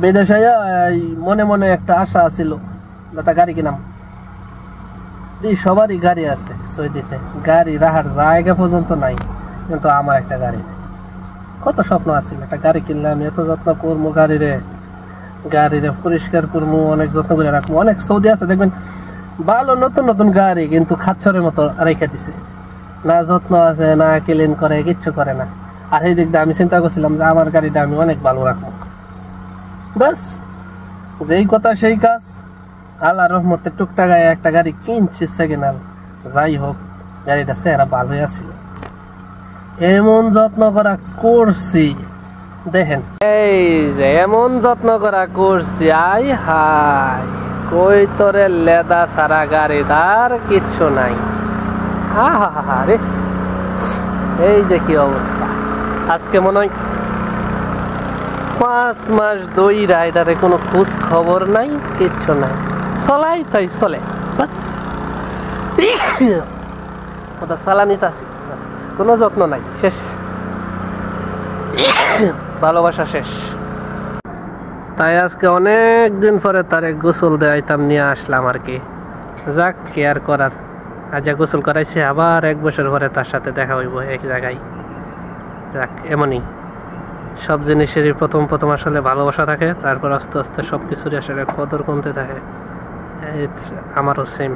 বিদেশে মনে মনে একটা আশা ছিল, একটা গাড়ি কিনাম। সবারই গাড়ি আছে সৌদিতে, গাড়ি রাখার জায়গা পর্যন্ত নাই, কিন্তু আমার একটা গাড়ি নেই। কত স্বপ্ন আছিল, একটা গাড়ি কিনলাম, এত যত্ন করবো গাড়িরে পরিষ্কার করবো, অনেক যত্ন করে রাখবো। অনেক সৌদি আছে দেখবেন ভালো নতুন নতুন গাড়ি, কিন্তু খাচ্ছরের মতো রেখে দিছে, না যত্ন আছে না ক্লিন করে, কিচ্ছু করে না। আর এই দিক দিয়ে আমি চিন্তা করছিলাম যে আমার গাড়িটা আমি অনেক ভালো রাখবো, বাস যেই কথা সেই কাজ। আল্লাহর রহমতে টুকটাকায় একটা গাড়ি কিনছি সেকেন্ড হ্যান্ড। যাই হোক, গাড়িটা চেহারা ভালোই আছিল, এমন যত্ন করা করছি দেখেন, এই যে এমন যত্ন করা করছি, আই হাই কই তোরে লেদা সারা গাড়ি, তার কিচ্ছু নাই। হা হা হা রে, এই যে কি অবস্থা। আজকে মনে হয় 5 মাস দইরা এটারে কোনো খোঁজ খবর নাই, কিচ্ছু নাই, চলাই তাই চলে, বাস ওটা চালানিতে আছি, বাস কোনো যত্ন নাই, শেষ, ভালোবাসা শেষ। তাই আজকে অনেক দিন পরে তারে গোসল দেওয়াইতাম, নিয়ে আসলাম আর কি। যাক, কি আর করার, আজ গোসল করাইছে, আবার 1 বছর পরে তার সাথে দেখা হইব এক জায়গায়। যাক, এমনই সব জিনিসেরই প্রথম আসলে ভালোবাসা থাকে, তারপর আস্তে আস্তে সব কিছুরই আসলে কদর কমতে থাকে। আমারও সেম।